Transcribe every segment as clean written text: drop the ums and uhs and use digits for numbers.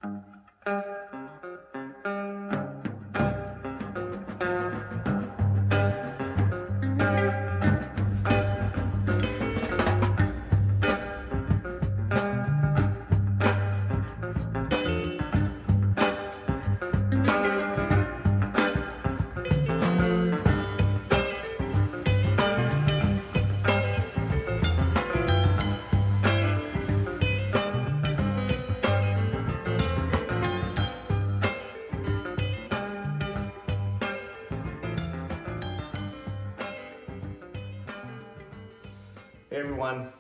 Hey everyone,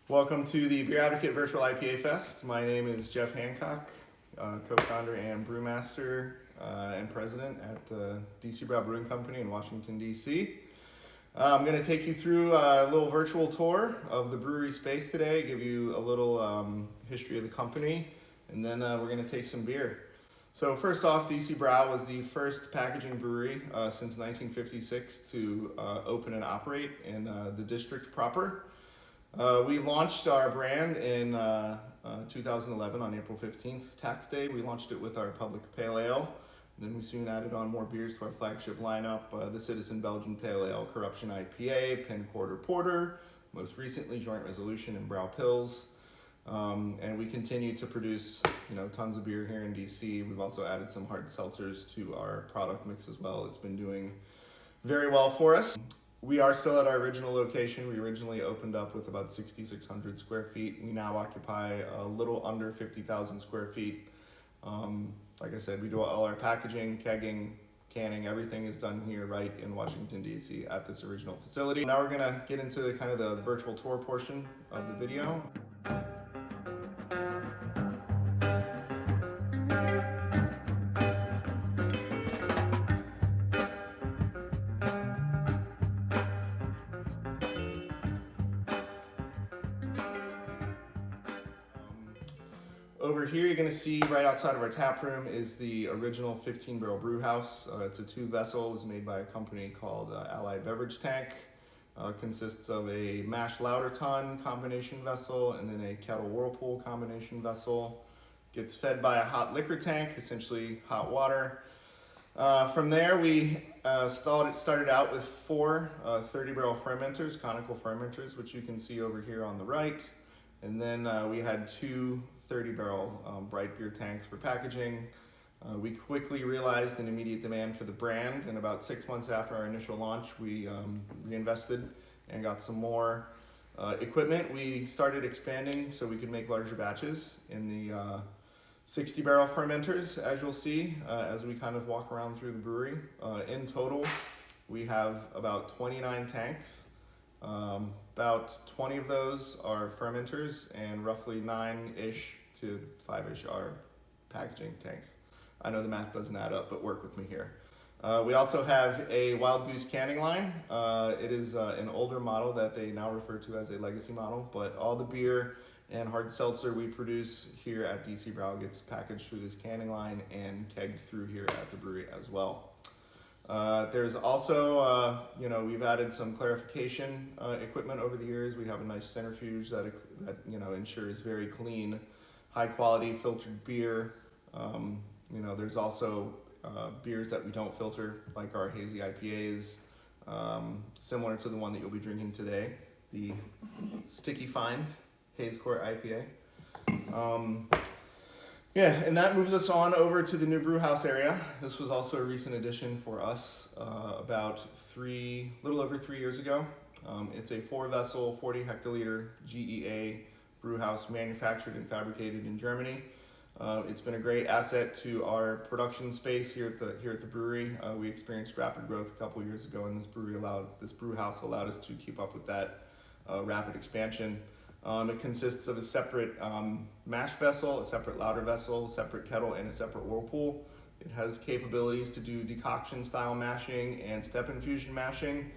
welcome to the Beer Advocate Virtual IPA Fest. My name is Jeff Hancock, co-founder and brewmaster and president at the DC Brau Brewing Company in Washington, DC. I'm going to take you through a little virtual tour of the brewery space today, give you a little history of the company, and then we're going to taste some beer. So first off, DC Brau was the first packaging brewery since 1956 to open and operate in the district proper. We launched our brand in 2011 on April 15th, tax day. We launched it with our public pale ale. Then we soon added on more beers to our flagship lineup, the Citizen Belgian Pale Ale, Corruption IPA, Pen Quarter Porter, most recently Joint Resolution and Brau Pils. And we continue to produce, tons of beer here in DC. We've also added some hard seltzers to our product mix as well. It's been doing very well for us. We are still at our original location. We originally opened up with about 6,600 square feet. We now occupy a little under 50,000 square feet. Like I said, we do all our packaging, kegging, canning, everything is done here right in Washington, D.C. at this original facility. Now we're gonna get into kind of the virtual tour portion of the video. Over here, you're going to see right outside of our tap room is the original 15-barrel brew house. It's a 2-vessel. It was made by a company called Allied Beverage Tank. Consists of a mash lauter ton combination vessel and then a kettle whirlpool combination vessel. Gets fed by a hot liquor tank, essentially hot water. From there, we started out with 4 30-barrel fermenters, conical fermenters, which you can see over here on the right. And then we had 2 30-barrel bright beer tanks for packaging. We quickly realized an immediate demand for the brand, and about 6 months after our initial launch, we reinvested and got some more equipment. We started expanding so we could make larger batches in the 60-barrel fermenters, as you'll see, as we kind of walk around through the brewery. In total, we have about 29 tanks. About 20 of those are fermenters and roughly 9-ish to 5-ish are packaging tanks. I know the math doesn't add up, but work with me here. We also have a Wild Goose canning line. It is an older model that they now refer to as a legacy model, but all the beer and hard seltzer we produce here at DC Brau gets packaged through this canning line and kegged through here at the brewery as well. There's also, we've added some clarification equipment over the years. We have a nice centrifuge that ensures very clean, high quality filtered beer. There's also beers that we don't filter, like our Hazy IPAs, similar to the one that you'll be drinking today, the Sticky Find Hazecore IPA. And that moves us on over to the new brew house area. This was also a recent addition for us about little over 3 years ago. It's a 4-vessel, 40 hectoliter GEA brew house manufactured and fabricated in Germany. It's been a great asset to our production space here at the brewery. We experienced rapid growth a couple years ago, and this brew house allowed us to keep up with that rapid expansion. It consists of a separate mash vessel, a separate lauter vessel, a separate kettle, and a separate whirlpool. It has capabilities to do decoction style mashing and step infusion mashing.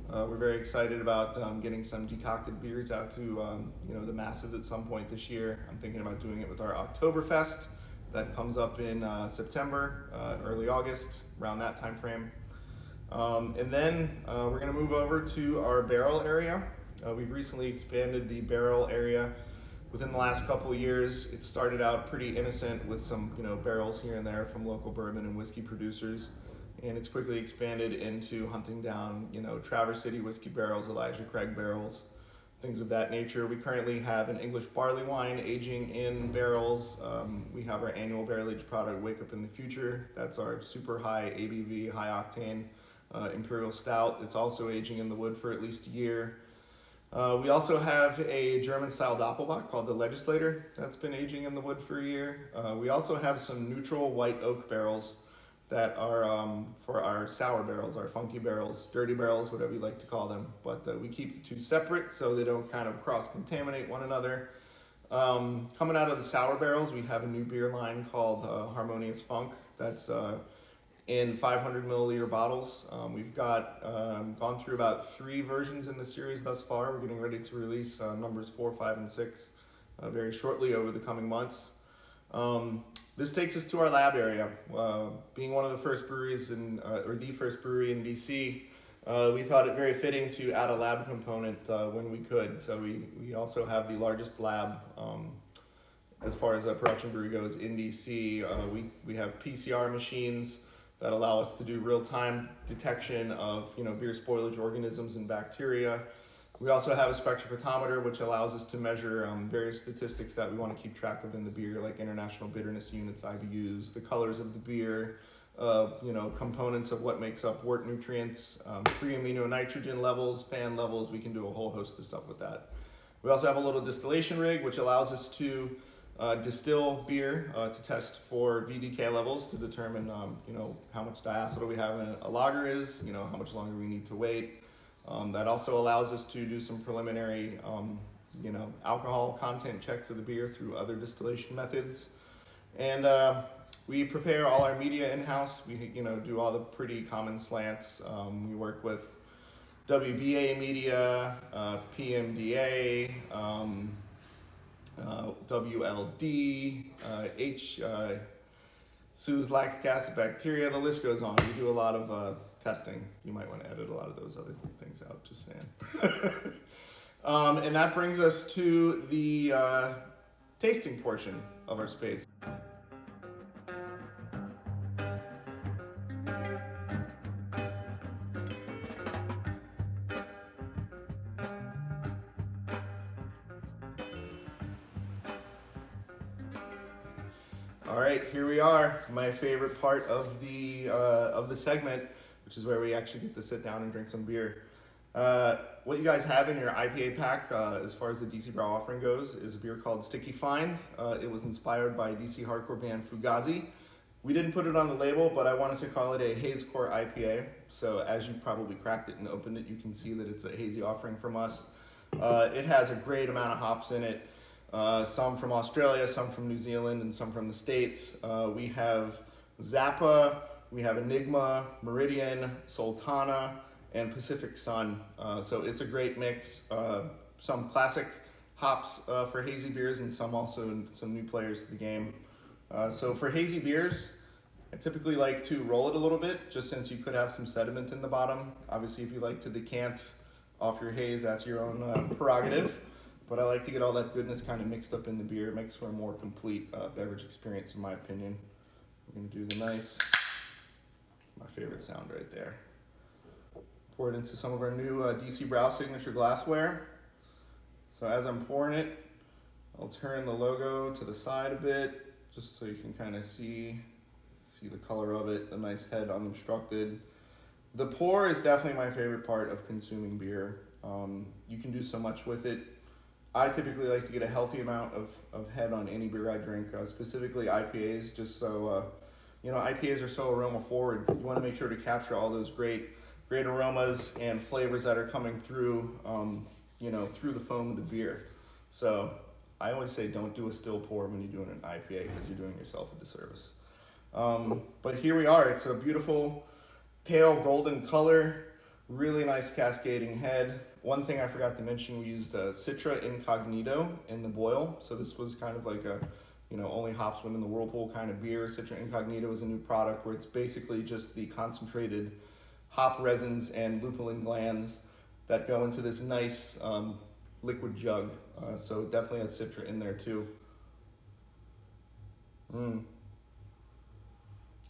We're very excited about getting some decocted beers out to the masses at some point this year. I'm thinking about doing it with our Oktoberfest that comes up in September, early August, around that time frame. And then we're going to move over to our barrel area. We've recently expanded the barrel area Within the last couple of years, it started out pretty innocent with some, barrels here and there from local bourbon and whiskey producers, and it's quickly expanded into hunting down, Traverse City whiskey barrels, Elijah Craig barrels, things of that nature. We currently have an English barley wine aging in barrels. We have our annual barrel aged product, Wake Up in the Future. That's our super high ABV, high octane imperial stout. It's also aging in the wood for at least a year. We also have a German-style Doppelbock called the Legislator that's been aging in the wood for a year. We also have some neutral white oak barrels that are for our sour barrels, our funky barrels, dirty barrels, whatever you like to call them. But we keep the two separate so they don't kind of cross-contaminate one another. Coming out of the sour barrels, we have a new beer line called Harmonious Funk that's in 500 milliliter bottles. We've got gone through about 3 versions in the series thus far. We're getting ready to release numbers 4, 5, and 6 very shortly over the coming months. This takes us to our lab area. Being one of the first breweries or the first brewery in DC, we thought it very fitting to add a lab component when we could. So we also have the largest lab as far as a production brewery goes in DC. We have PCR machines that allow us to do real-time detection of beer spoilage organisms and bacteria. We also have a spectrophotometer, which allows us to measure various statistics that we want to keep track of in the beer, like international bitterness units, IBUs, the colors of the beer, components of what makes up wort nutrients, free amino nitrogen levels, fan levels. We can do a whole host of stuff with that. We also have a little distillation rig, which allows us to distill beer to test for VDK levels to determine, how much diacetyl we have in a lager is, how much longer we need to wait. That also allows us to do some preliminary, alcohol content checks of the beer through other distillation methods. And we prepare all our media in-house. We, do all the pretty common slants. We work with WBA media, PMDA, WLD, Sue's lactic acid bacteria, the list goes on. We do a lot of testing. You might want to edit a lot of those other things out, just saying. And that brings us to the tasting portion of our space. All right, here we are. My favorite part of the segment, which is where we actually get to sit down and drink some beer. What you guys have in your IPA pack, as far as the DC Brau offering goes, is a beer called Sticky Find. It was inspired by DC hardcore band Fugazi. We didn't put it on the label, but I wanted to call it a Hazecore IPA. So as you've probably cracked it and opened it, you can see that it's a hazy offering from us. It has a great amount of hops in it. Some from Australia, some from New Zealand, and some from the States. We have Zappa, we have Enigma, Meridian, Sultana, and Pacific Sun. So it's a great mix. Some classic hops for hazy beers, and some also some new players to the game. So for hazy beers, I typically like to roll it a little bit, just since you could have some sediment in the bottom. Obviously, if you like to decant off your haze, that's your own prerogative. But I like to get all that goodness kind of mixed up in the beer. It makes for a more complete beverage experience, in my opinion. We're going to do the nice, my favorite sound right there. Pour it into some of our new DC Brau signature glassware. So as I'm pouring it, I'll turn the logo to the side a bit, just so you can kind of see the color of it, the nice head unobstructed. The pour is definitely my favorite part of consuming beer. You can do so much with it. I typically like to get a healthy amount of head on any beer I drink, specifically IPAs, just so, IPAs are so aroma forward. You want to make sure to capture all those great aromas and flavors that are coming through, through the foam of the beer. So I always say don't do a still pour when you're doing an IPA, because you're doing yourself a disservice. But here we are. It's a beautiful pale golden color, really nice cascading head. One thing I forgot to mention, we used Citra Incognito in the boil. So this was kind of like a, only hops win in the whirlpool kind of beer. Citra Incognito is a new product where it's basically just the concentrated hop resins and lupulin glands that go into this nice, liquid jug, so definitely has Citra in there too.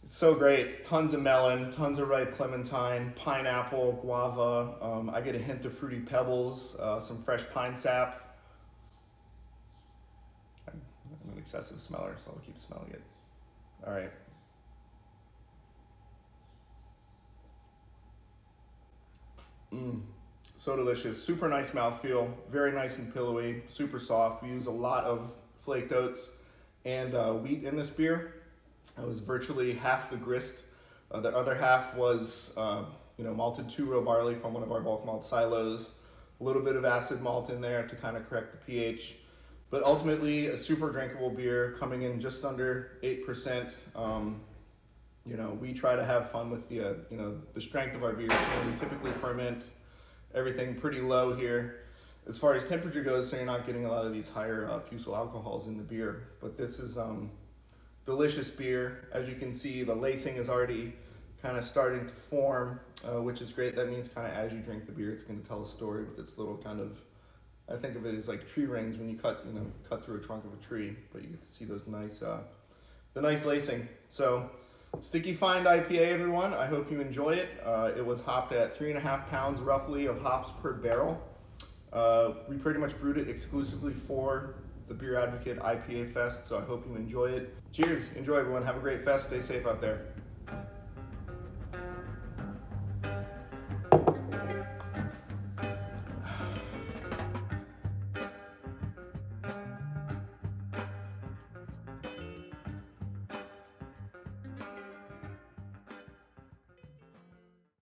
It's so great. Tons of melon, tons of ripe clementine, pineapple, guava. I get a hint of fruity pebbles, some fresh pine sap. I'm an excessive smeller, so I'll keep smelling it. All right. So delicious. Super nice mouthfeel. Very nice and pillowy. Super soft. We use a lot of flaked oats and wheat in this beer. It was virtually half the grist. The other half was, malted 2-row barley from one of our bulk malt silos. A little bit of acid malt in there to kind of correct the pH. But ultimately, a super drinkable beer coming in just under 8%. We try to have fun with the strength of our beers. We typically ferment everything pretty low here as far as temperature goes, so you're not getting a lot of these higher fusel alcohols in the beer. But this is delicious beer. As you can see, the lacing is already kind of starting to form, which is great. That means kind of as you drink the beer, it's going to tell a story with its little kind of, I think of it as like tree rings when you cut through a trunk of a tree, but you get to see those nice, the nice lacing. So Sticky Find IPA, everyone. I hope you enjoy it. It was hopped at 3.5 pounds roughly of hops per barrel. We pretty much brewed it exclusively for the Beer Advocate IPA Fest, so I hope you enjoy it. Cheers. Enjoy, everyone. Have a great fest. Stay safe out there.